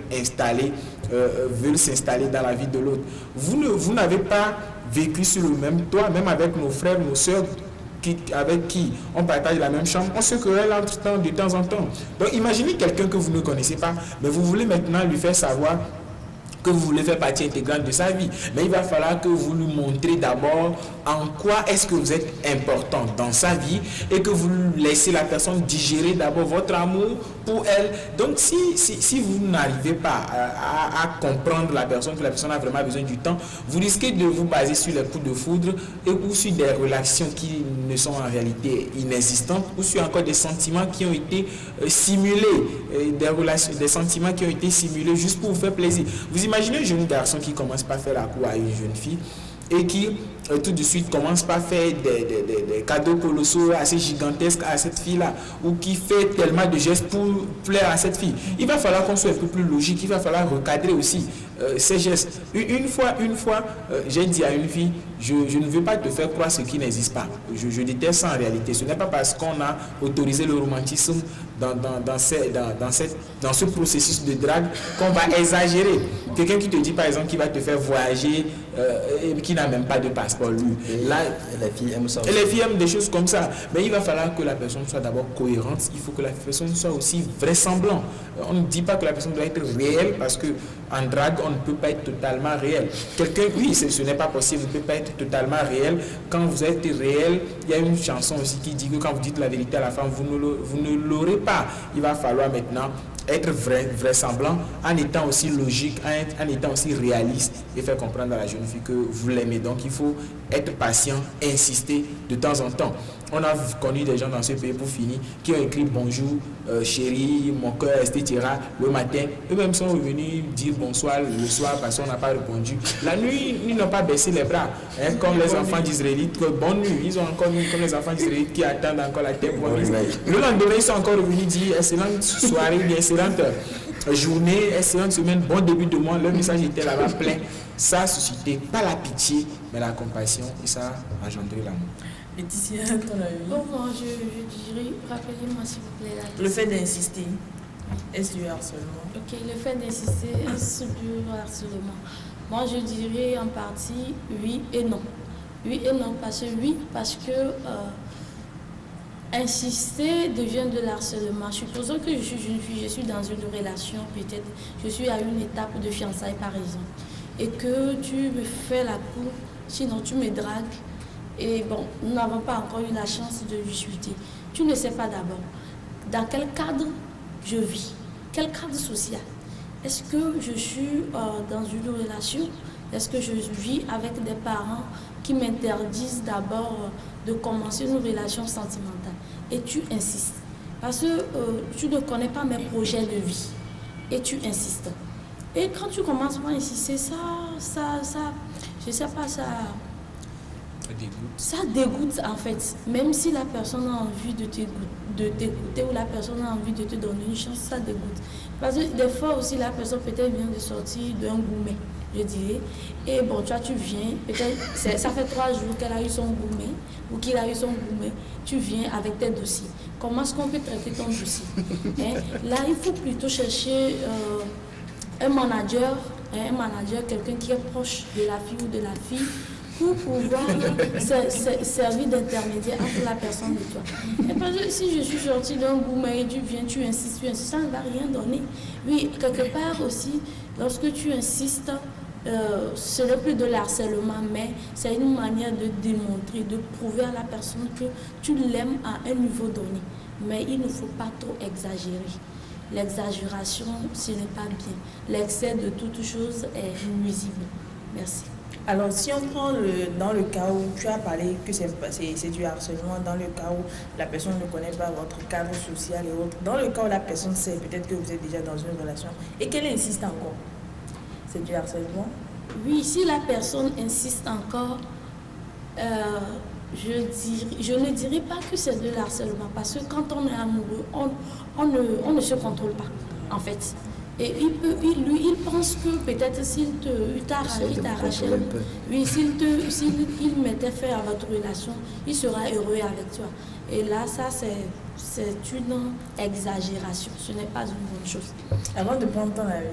s'installer dans la vie de l'autre. Vous n'avez pas vécu sur le même toit, même avec nos frères, nos soeurs, avec qui on partage la même chambre, on se querelle de temps en temps. Donc imaginez quelqu'un que vous ne connaissez pas, mais vous voulez maintenant lui faire savoir que vous voulez faire partie intégrante de sa vie. Mais il va falloir que vous lui montrez d'abord en quoi est-ce que vous êtes important dans sa vie et que vous laissez la personne digérer d'abord votre amour pour elle. Donc si vous n'arrivez pas à comprendre la personne, que la personne a vraiment besoin du temps, vous risquez de vous baser sur les coups de foudre ou sur des relations qui ne sont en réalité inexistantes ou sur encore des sentiments qui ont été simulés, des sentiments qui ont été simulés juste pour vous faire plaisir. Vous imaginez un jeune garçon qui commence par faire la cour à une jeune fille et qui tout de suite commence par faire des cadeaux colossaux assez gigantesques à cette fille-là ou qui fait tellement de gestes pour plaire à cette fille. Il va falloir qu'on soit un peu plus logique, il va falloir recadrer aussi ces gestes. Une fois, j'ai dit à une fille, je ne veux pas te faire croire ce qui n'existe pas. Je déteste ça en réalité. Ce n'est pas parce qu'on a autorisé le romantisme dans ce processus de drague qu'on va exagérer. Quelqu'un qui te dit par exemple qu'il va te faire voyager et qui n'a même pas de passeport, lui. Là, les filles aiment ça. Et les filles aiment des choses comme ça. Mais il va falloir que la personne soit d'abord cohérente. Il faut que la personne soit aussi vraisemblante. On ne dit pas que la personne doit être réelle parce que en drague, on ne peut pas être totalement réel. Quelqu'un, oui, ce n'est pas possible, vous ne pouvez pas être totalement réel. Quand vous êtes réel, il y a une chanson aussi qui dit que quand vous dites la vérité à la femme, vous ne l'aurez pas. Il va falloir maintenant être vraisemblant en étant aussi logique, en étant aussi réaliste et faire comprendre à la jeune fille que vous l'aimez. Donc il faut être patient, insister de temps en temps. On a connu des gens dans ce pays, pour finir, qui ont écrit bonjour, chérie, mon cœur, etc. le matin. Eux-mêmes sont revenus dire bonsoir le soir parce qu'on n'a pas répondu. La nuit, ils n'ont pas baissé les bras, hein, comme les enfants d'Israélites. Bonne nuit, ils ont encore mis comme les enfants d'Israélites qui attendent encore la terre promise. Le lendemain, ils sont encore revenus dire excellente soirée, bien excellente journée, excellente semaine, bon début de mois. Leur message était là-bas plein. Ça a suscité pas la pitié, mais la compassion et ça a engendré l'amour. Laetitia, ton avis? Bon, je dirais, rappelez-moi s'il vous plaît. Le fait d'insister, est-ce du harcèlement? Ok, le fait d'insister, est-ce du harcèlement? Moi, je dirais en partie oui et non. Oui et non, parce que insister devient de l'harcèlement. Supposons que je suis une fille, je suis dans une relation, peut-être, je suis à une étape de fiançailles par exemple, et que tu me fais la cour, sinon tu me dragues. Et bon, nous n'avons pas encore eu la chance de discuter. Tu ne sais pas d'abord dans quel cadre je vis, quel cadre social. Est-ce que je suis dans une relation? Est-ce que je vis avec des parents qui m'interdisent d'abord de commencer une relation sentimentale? Et tu insistes. Parce que tu ne connais pas mes projets de vie. Et tu insistes. Et quand tu commences à insister, ça je ne sais pas, ça dégoûte en fait. Même si la personne a envie de t'écouter ou la personne a envie de te donner une chance, ça dégoûte. Parce que des fois aussi, la personne peut-être vient de sortir d'un gourmet, je dirais. Et bon, tu viens, peut-être, ça fait 3 jours qu'elle a eu son gourmet ou qu'il a eu son gourmet. Tu viens avec tes dossiers. Comment est-ce qu'on peut traiter ton dossier? Là, il faut plutôt chercher un manager, quelqu'un qui est proche de la fille ou de la fille, pour pouvoir servir d'intermédiaire entre la personne et toi. Et parce que si je suis sortie d'un gourmet et tu viens, tu insistes, ça ne va rien donner. Oui, quelque part aussi, lorsque tu insistes, ce n'est plus de l'harcèlement, mais c'est une manière de démontrer, de prouver à la personne que tu l'aimes à un niveau donné. Mais il ne faut pas trop exagérer. L'exagération, ce n'est pas bien. L'excès de toute chose est nuisible. Merci. Alors, si on prend dans le cas où tu as parlé que c'est du harcèlement, dans le cas où la personne ne connaît pas votre cadre social et autres, dans le cas où la personne sait peut-être que vous êtes déjà dans une relation et qu'elle insiste encore, c'est du harcèlement? Oui, si la personne insiste encore, je ne dirais pas que c'est de l'harcèlement, parce que quand on est amoureux, on ne se contrôle pas, en fait. Et il pense que peut-être s'il t'arrache, oui, s'il mettait fin à votre relation, il sera heureux avec toi. Et là, ça, c'est une exagération. Ce n'est pas une bonne chose. Avant de prendre ton avis,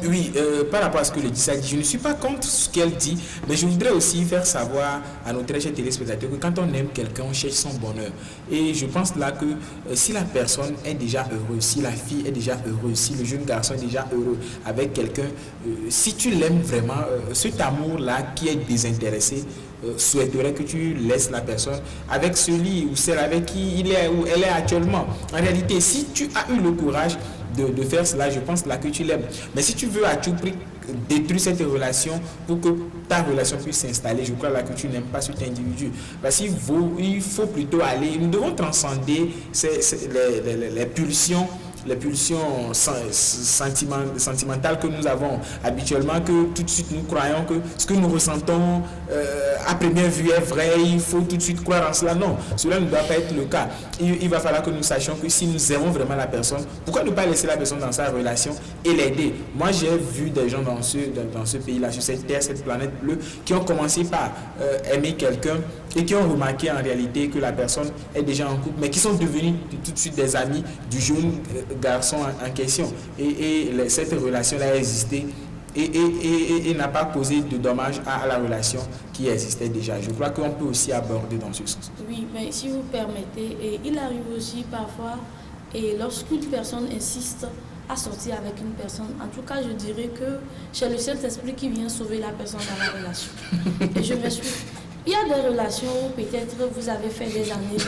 oui, par rapport à ce que Laetitia dit, je ne suis pas contre ce qu'elle dit, mais je voudrais aussi faire savoir à nos très chers téléspectateurs que quand on aime quelqu'un, on cherche son bonheur. Et je pense là que si la personne est déjà heureuse, si la fille est déjà heureuse, si le jeune garçon est déjà heureux avec quelqu'un, si tu l'aimes vraiment, cet amour-là qui est désintéressé, souhaiterait que tu laisses la personne avec celui ou celle avec qui il est ou elle est actuellement. En réalité, si tu as eu le courage de faire cela, je pense là que tu l'aimes. Mais si tu veux à tout prix détruire cette relation pour que ta relation puisse s'installer, je crois là que tu n'aimes pas cet individu. Parce qu'il faut plutôt aller, nous devons transcender les pulsions sentimentales que nous avons habituellement, que tout de suite nous croyons que ce que nous ressentons à première vue est vrai, il faut tout de suite croire en cela. Non, cela ne doit pas être le cas. Il va falloir que nous sachions que si nous aimons vraiment la personne, pourquoi ne pas laisser la personne dans sa relation et l'aider? Moi, j'ai vu des gens dans ce pays-là, sur cette terre, cette planète bleue, qui ont commencé par aimer quelqu'un et qui ont remarqué en réalité que la personne est déjà en couple, mais qui sont devenus tout de suite des amis du jeune garçon en question. Et cette relation-là a existé et n'a pas causé de dommages à la relation qui existait déjà. Je crois qu'on peut aussi aborder dans ce sens. Oui, mais si vous permettez, il arrive aussi parfois, et lorsqu'une personne insiste à sortir avec une personne, en tout cas je dirais que c'est le Saint-Esprit qui vient sauver la personne dans la relation. Et je m'explique. Il y a des relations où peut-être vous avez fait des années,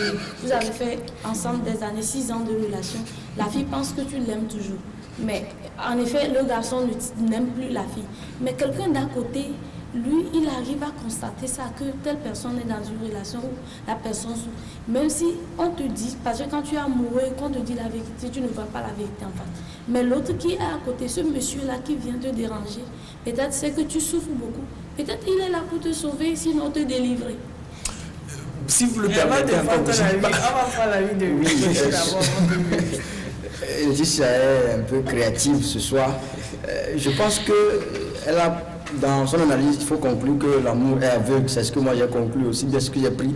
vous avez fait ensemble des années, 6 ans de relation. La fille pense que tu l'aimes toujours. Mais en effet, le garçon n'aime plus la fille. Mais quelqu'un d'à côté, lui, il arrive à constater ça, que telle personne est dans une relation où la personne souffre. Même si on te dit, parce que quand tu es amoureux et qu'on te dit la vérité, tu ne vois pas la vérité en face. Mais l'autre qui est à côté, ce monsieur-là qui vient te déranger, peut-être c'est que tu souffres beaucoup. Peut-être il est là pour te sauver, sinon te délivrer. Si vous le permettez, on va faire la vie de lui. Laetitia est un peu créative ce soir. Je pense qu'elle a, dans son analyse, il faut conclure que l'amour est aveugle. C'est ce que moi j'ai conclu aussi, bien ce que j'ai pris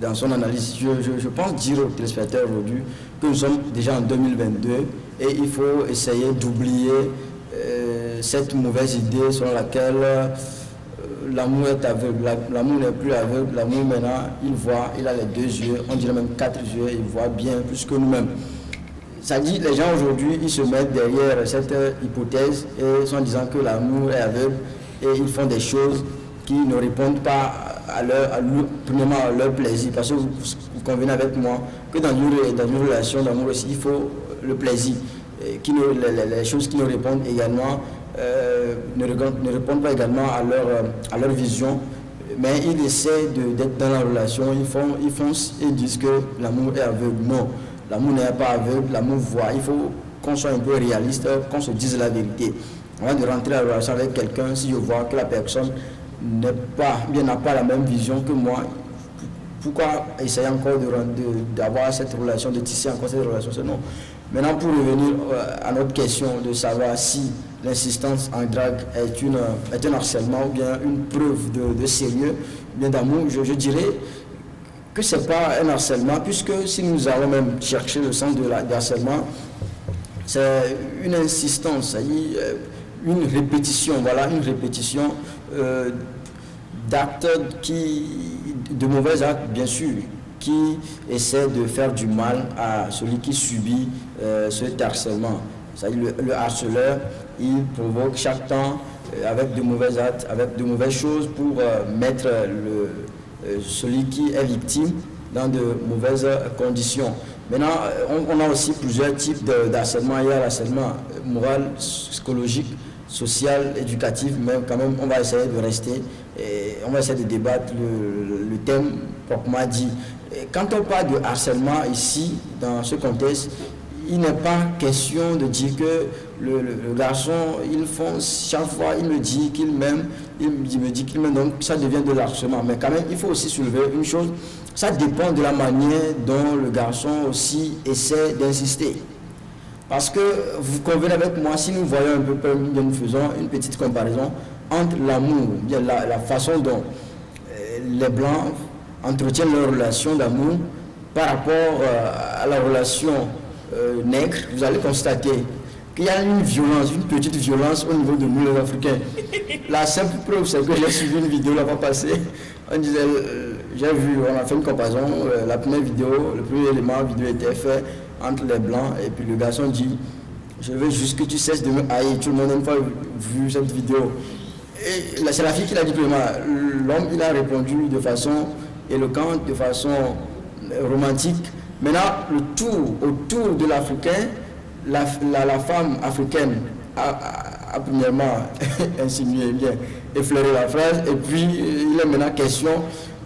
dans son analyse. Je pense dire aux téléspectateurs aujourd'hui que nous sommes déjà en 2022 et il faut essayer d'oublier cette mauvaise idée selon laquelle l'amour est aveugle. L'amour n'est plus aveugle. L'amour maintenant, il voit, il a les 2 yeux, on dirait même 4 yeux, il voit bien plus que nous-mêmes. Ça dit, les gens aujourd'hui, ils se mettent derrière cette hypothèse et sont disant que l'amour est aveugle et ils font des choses qui ne répondent pas premièrement à leur plaisir. Parce que vous convenez avec moi que dans une relation d'amour aussi, il faut le plaisir. Les choses qui ne répondent également, ne répondent pas également à leur vision. Mais ils essaient d'être dans la relation, ils foncent et disent que l'amour est aveugle. Non. L'amour n'est pas aveugle, l'amour voit. Il faut qu'on soit un peu réaliste, qu'on se dise la vérité. Avant de rentrer en relation avec quelqu'un, si je vois que la personne n'a pas la même vision que moi, pourquoi essayer encore d'avoir cette relation, de tisser encore cette relation? Non. Maintenant, pour revenir à notre question de savoir si l'insistance en drague est un harcèlement ou bien une preuve de sérieux, bien d'amour, je dirais que ce n'est pas un harcèlement, puisque si nous allons même chercher le sens de harcèlement, c'est une insistance, c'est-à-dire une répétition, d'actes de mauvais actes, bien sûr, qui essaient de faire du mal à celui qui subit ce harcèlement. C'est-à-dire le harceleur, il provoque chaque temps avec de mauvais actes, avec de mauvaises choses pour mettre celui qui est victime dans de mauvaises conditions. Maintenant, on a aussi plusieurs types d'harcèlement. Il y a l'harcèlement moral, psychologique, social, éducatif, mais quand même, on va essayer de rester et on va essayer de débattre le thème proprement dit. Et quand on parle de harcèlement ici, dans ce contexte, il n'est pas question de dire que le garçon, il fonce chaque fois, il me dit qu'il m'aime, il me dit qu'il m'aime, donc ça devient de l'harcèlement. Mais quand même, il faut aussi soulever une chose, ça dépend de la manière dont le garçon aussi essaie d'insister. Parce que vous convenez avec moi, si nous voyons un peu comme nous faisons une petite comparaison entre l'amour, bien la façon dont les Blancs entretiennent leur relation d'amour par rapport à la relation nègre, vous allez constater qu'il y a une violence, une petite violence au niveau de nous les Africains. La simple preuve, c'est que j'ai suivi une vidéo là-bas passer. On disait, on a fait une comparaison, la première vidéo, le premier élément vidéo était fait entre les Blancs et puis le garçon dit, je veux juste que tu cesses de me haïr. Tout le monde n'a pas vu cette vidéo. Et c'est la fille qui l'a dit vraiment. L'homme, il a répondu de façon éloquente, de façon romantique. Maintenant, autour de l'Africain, la femme africaine a premièrement insinué, bien effleuré la phrase, et puis il est maintenant question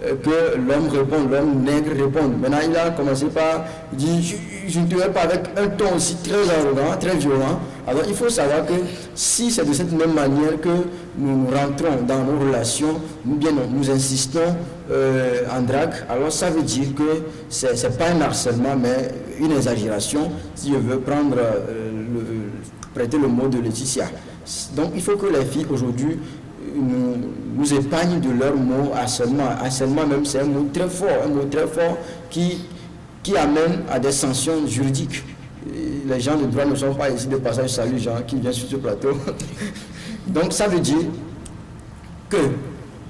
que l'homme réponde, l'homme nègre réponde. Maintenant, il a commencé par dire, je ne te vais pas avec un ton aussi très arrogant, très violent. Alors, il faut savoir que si c'est de cette même manière que nous rentrons dans nos relations, nous insistons en drague, alors ça veut dire que ce n'est pas un harcèlement, mais une exagération, si je veux prêter le mot de Laetitia. Donc, il faut que les filles aujourd'hui nous épargnent de leur mot harcèlement. Harcèlement même, c'est un mot très fort qui amène à des sanctions juridiques. Et les gens de droit ne sont pas ici de passage, salut Jean qui vient sur ce plateau. Donc ça veut dire que,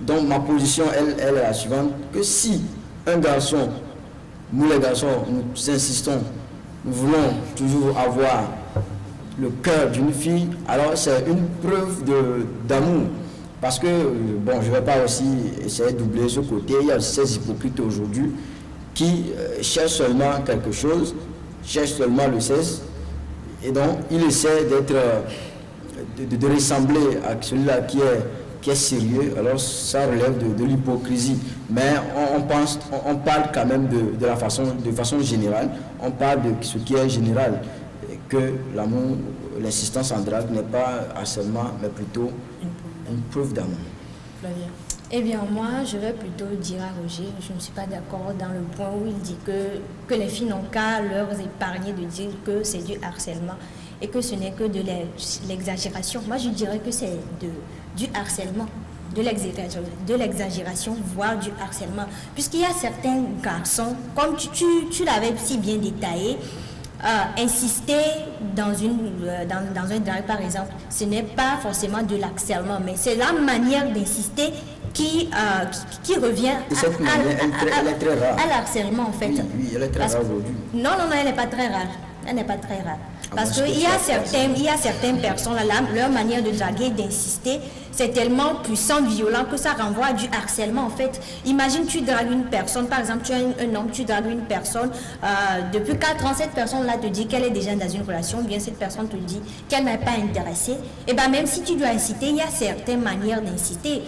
donc ma position, elle est la suivante, que si un garçon, nous les garçons, nous insistons, nous voulons toujours avoir le cœur d'une fille, alors c'est une preuve d'amour. Parce que, bon, je ne vais pas aussi essayer d'oublier ce côté. Il y a ces hypocrites aujourd'hui qui cherchent seulement quelque chose, cherchent seulement le sexe. Et donc, ils essaient de ressembler à celui-là qui est sérieux. Alors, ça relève de l'hypocrisie. Mais on parle quand même de façon générale. On parle de ce qui est général. Que l'amour, l'insistance en drague n'est pas harcèlement, mais plutôt une preuve d'amour. Eh bien, moi, je vais plutôt dire à Roger, je ne suis pas d'accord dans le point où il dit que les filles n'ont qu'à leur épargner de dire que c'est du harcèlement et que ce n'est que de l'exagération. Moi, je dirais que c'est du harcèlement, de l'exagération, voire du harcèlement. Puisqu'il y a certains garçons, comme tu l'avais si bien détaillé, insister dans un drague par exemple, ce n'est pas forcément de l'harcèlement, mais c'est la manière d'insister qui revient à l'harcèlement en fait. Oui, elle est très rare aujourd'hui. Non, elle n'est pas très rare. Elle n'est pas très rare. Parce qu'il y a certaines personnes, leur manière de draguer, d'insister, c'est tellement puissant, violent, que ça renvoie à du harcèlement en fait. Imagine, tu dragues une personne, par exemple, tu es un homme, tu dragues une personne, depuis 4 ans, cette personne-là te dit qu'elle est déjà dans une relation, bien cette personne te dit qu'elle n'est pas intéressée. Et bien même si tu dois inciter, il y a certaines manières d'inciter,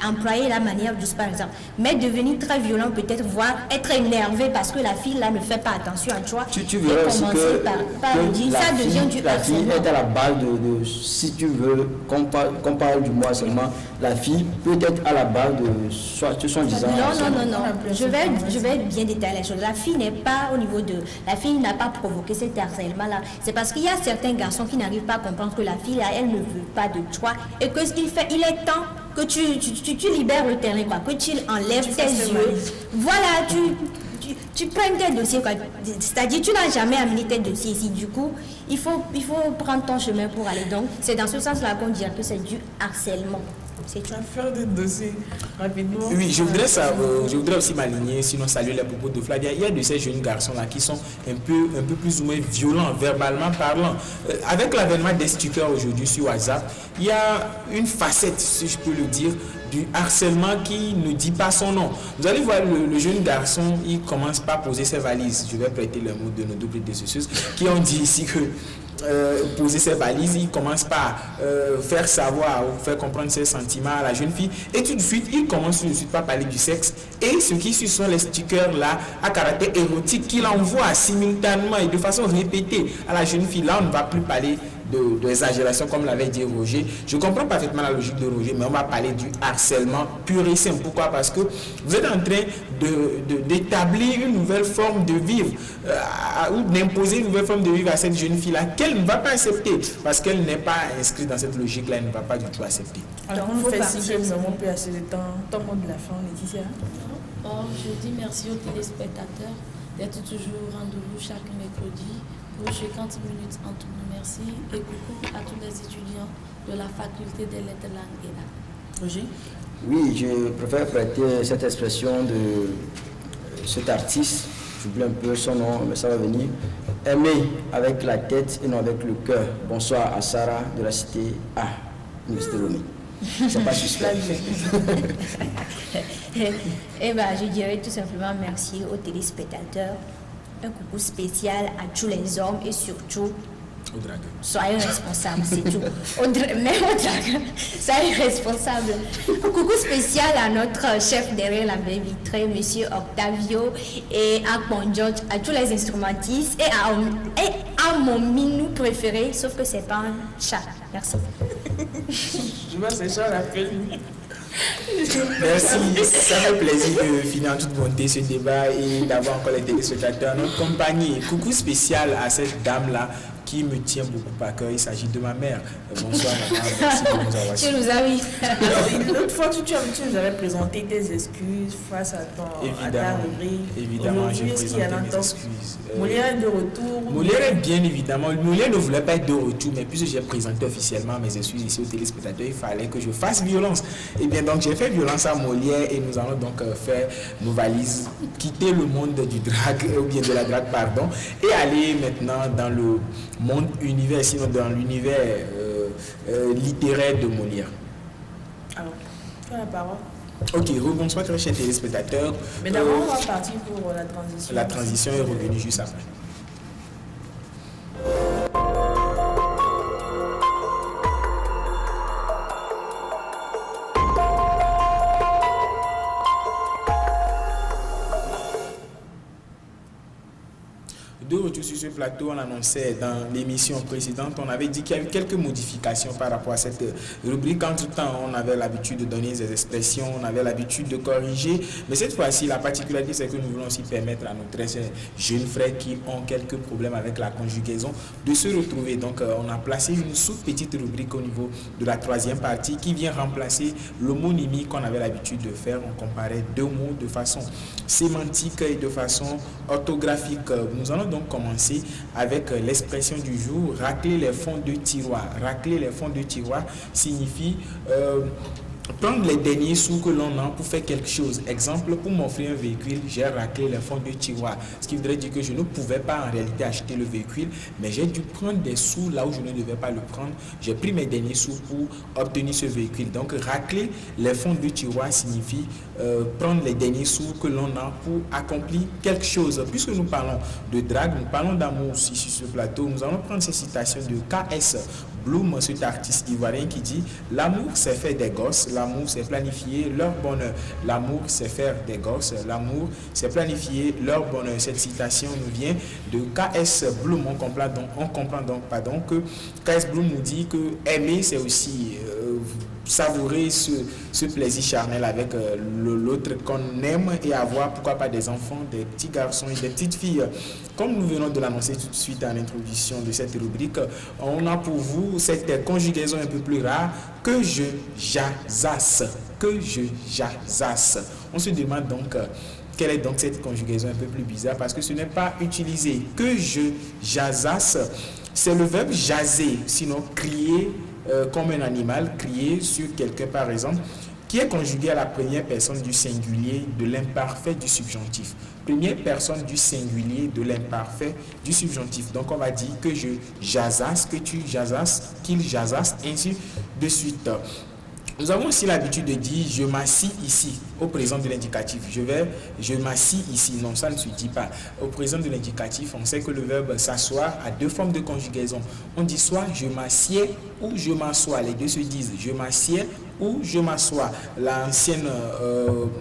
employer la manière douce par exemple, mais devenir très violent peut-être, voire être énervé parce que la fille là ne fait pas attention à toi. Tu verras aussi que dire, ça devient du la fille est à la base de si tu veux qu'on parle du mot harcèlement, la fille peut être à la base de soit disant. Non. Je vais bien détailler les choses. La fille n'est pas au niveau de. La fille n'a pas provoqué cet harcèlement-là. C'est parce qu'il y a certains garçons qui n'arrivent pas à comprendre que la fille, là, elle ne veut pas de toi. Et que ce qu'il fait, il est temps que tu libères le terrain, quoi, que tu enlèves tes yeux. Voilà, tu prends tes dossiers, quoi. C'est-à-dire tu n'as jamais amené tes dossiers ici. Du coup, il faut prendre ton chemin pour aller. Donc, c'est dans ce sens-là qu'on dirait que c'est du harcèlement. C'est tout. Faire des dossiers rapidement. Oui, je voudrais aussi m'aligner, sinon saluer les propos de Flavia. Il y a de ces jeunes garçons-là qui sont un peu plus ou moins violents, verbalement parlant. Avec l'avènement des stickers aujourd'hui sur WhatsApp, il y a une facette, si je peux le dire, du harcèlement qui ne dit pas son nom. Vous allez voir le jeune garçon, il commence par poser ses valises. Je vais prêter le mot de nos doubles décesseuses qui ont dit ici que poser ses valises, il commence par faire savoir ou faire comprendre ses sentiments à la jeune fille et tout de suite il commence tout de suite par parler du sexe et ce qui suit sont les stickers là à caractère érotique qu'il envoie simultanément et de façon répétée à la jeune fille. Là on ne va plus parler d'exagération comme l'avait dit Roger. Je comprends parfaitement la logique de Roger, mais on va parler du harcèlement pur et simple. Pourquoi? Parce que vous êtes en train d'établir une nouvelle forme de vivre ou d'imposer une nouvelle forme de vivre à cette jeune fille-là qu'elle ne va pas accepter parce qu'elle n'est pas inscrite dans cette logique-là, elle ne va pas du tout accepter. Alors on fait si que nous avons plus assez de temps. Ton mot de la fin, Laetitia. Je dis merci aux téléspectateurs d'être toujours rendez-vous chaque mercredi pour 50 minutes entre nous. Merci et coucou à tous les étudiants de la faculté des lettres, langues et arts. Roger? Oui, je préfère prêter cette expression de cet artiste, j'oublie un peu son nom, mais ça va venir. Aimer avec la tête et non avec le cœur. Bonsoir à Sarah de la cité A, Université Lomé. C'est pas suspect. Eh bien, je dirais tout simplement merci aux téléspectateurs. Un coucou spécial à tous les hommes et surtout Au drague. soyez responsables, c'est tout. Même au drague, soyez responsables. Un coucou spécial à notre chef derrière la baie vitrée, monsieur Octavio, et à Conjoint, à tous les instrumentistes et à mon minou préféré, sauf que c'est pas un chat. Merci. Je vois ces gens l'appellent. Merci, ça fait plaisir de finir en toute bonté ce débat et d'avoir encore les téléspectateurs en notre compagnie. Coucou spécial à cette dame-là qui me tient beaucoup à cœur. Il s'agit de ma mère. Bonsoir maman, merci de nous avoir Tu suivis. nous as vu. L'autre fois, tu nous avais présenté tes excuses face à ta rubrique. Évidemment, j'ai Aujourd'hui, est-ce qu'il y a présenté mes longtemps excuses. Molière est de retour. Molière est bien évidemment. Molière ne voulait pas être de retour, mais puisque j'ai présenté officiellement mes excuses ici aux téléspectateurs, il fallait que je fasse violence. Et bien donc j'ai fait violence à Molière et nous allons donc faire nos valises, quitter le monde du drag, ou bien de la drague, pardon, et aller maintenant dans le monde univers, sinon dans l'univers littéraire de Molière. Alors, tu as la parole. Ok, rebonsoir très chers téléspectateurs. Mais d'abord, on va partir pour la transition. La transition est revenue juste après. De retour sur ce plateau, on annonçait dans l'émission précédente, on avait dit qu'il y avait quelques modifications par rapport à cette rubrique. Entre-temps, on avait l'habitude de donner des expressions, on avait l'habitude de corriger. Mais cette fois-ci, la particularité, c'est que nous voulons aussi permettre à nos très jeunes frères qui ont quelques problèmes avec la conjugaison de se retrouver. Donc, on a placé une petite rubrique au niveau de la troisième partie qui vient remplacer l'homonymie qu'on avait l'habitude de faire. On comparait deux mots de façon sémantique et de façon orthographique. Nous allons donc commencer avec l'expression du jour, racler les fonds de tiroir. Racler les fonds de tiroir signifie prendre les derniers sous que l'on a pour faire quelque chose. Exemple, pour m'offrir un véhicule, j'ai raclé les fonds de tiroir. Ce qui voudrait dire que je ne pouvais pas en réalité acheter le véhicule, mais j'ai dû prendre des sous là où je ne devais pas le prendre. J'ai pris mes derniers sous pour obtenir ce véhicule. Donc, racler les fonds de tiroir signifie prendre les derniers sous que l'on a pour accomplir quelque chose. Puisque nous parlons de drague, nous parlons d'amour aussi sur ce plateau, nous allons prendre ces citations de K.S. Bloom, cet artiste ivoirien qui dit « L'amour, c'est faire des gosses, l'amour, c'est planifier leur bonheur. L'amour, c'est faire des gosses, l'amour, c'est planifier leur bonheur. » Cette citation nous vient de K.S. Bloom. On comprend donc que K.S. Bloom nous dit que aimer, c'est aussi savourer ce plaisir charnel avec l'autre qu'on aime et avoir, pourquoi pas, des enfants, des petits garçons et des petites filles. Comme nous venons de l'annoncer tout de suite en introduction de cette rubrique, on a pour vous cette conjugaison un peu plus rare, que je jasasse. Que je jasasse. On se demande donc quelle est donc cette conjugaison un peu plus bizarre parce que ce n'est pas utilisé. Que je jasasse, c'est le verbe jaser, sinon crier, comme un animal, crier sur quelqu'un par exemple, qui est conjugué à la première personne du singulier de l'imparfait du subjonctif. Première personne du singulier de l'imparfait du subjonctif. Donc on va dire que je jasasse, que tu jasasses, qu'il jasasse, ainsi de suite. Nous avons aussi l'habitude de dire je m'assis ici au présent de l'indicatif. Je m'assis ici. Non, ça ne se dit pas. Au présent de l'indicatif, on sait que le verbe s'asseoir a deux formes de conjugaison. On dit soit je m'assieds ou je m'assois. Les deux se disent je m'assieds ou je m'assois. L'ancienne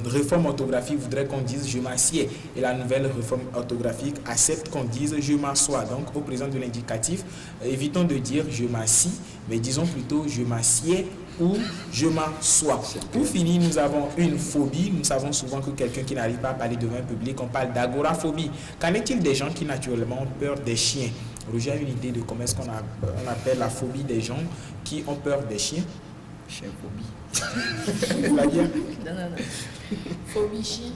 réforme orthographique voudrait qu'on dise je m'assieds et la nouvelle réforme orthographique accepte qu'on dise je m'assois. Donc au présent de l'indicatif, évitons de dire je m'assis, mais disons plutôt je m'assieds ou je m'assois. Pour finir, nous avons une phobie. Nous savons souvent que quelqu'un qui n'arrive pas à parler devant un public, on parle d'agoraphobie. Qu'en est-il des gens qui naturellement ont peur des chiens? Roger a une idée de comment est-ce qu'on appelle la phobie des gens qui ont peur des chiens? Chien-phobie. Vous l'avez dit? Non. Phobie chien.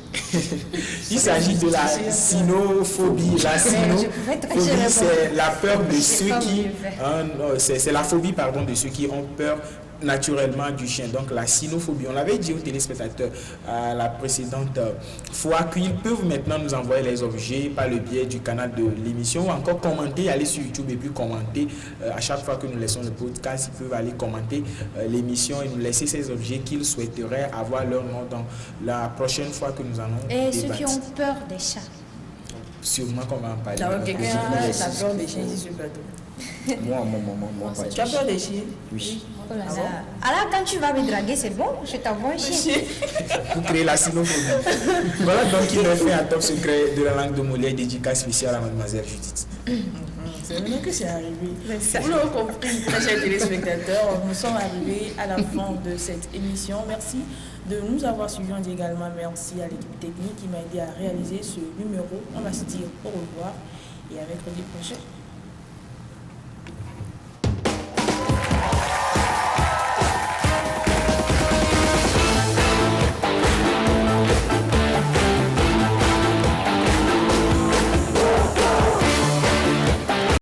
Il s'agit de la cynophobie. La cynophobie, c'est la peur de ceux qui... c'est la phobie, pardon, de ceux qui ont peur naturellement du chien. Donc la cynophobie, on l'avait dit aux téléspectateurs à la précédente fois qu'ils peuvent maintenant nous envoyer les objets par le biais du canal de l'émission ou encore commenter, aller sur YouTube et puis commenter à chaque fois que nous laissons le podcast, ils peuvent aller commenter l'émission et nous laisser ces objets qu'ils souhaiteraient avoir leur nom dans la prochaine fois que nous allons Et débattre. ceux qui ont peur des chats. Sûrement qu'on va en parler. Alors, quelqu'un a peur des chiens ici sur le plateau. Moi, pas Tu as peur des chiens? Oui. Oh là Ah là. Alors quand tu vas me draguer, c'est bon, je t'envoie un chien. Pour créer la cynophobie. Voilà donc il a fait un top secret de la langue de Molière, dédicace spéciale à mademoiselle Judith. C'est maintenant que c'est arrivé. ça. Vous l'aurez compris, très chers téléspectateurs, nous sommes arrivés à la fin de cette émission. Merci de nous avoir suivis. On dit également merci à l'équipe technique qui m'a aidé à réaliser ce numéro. On va se dire au revoir et à mercredi prochain.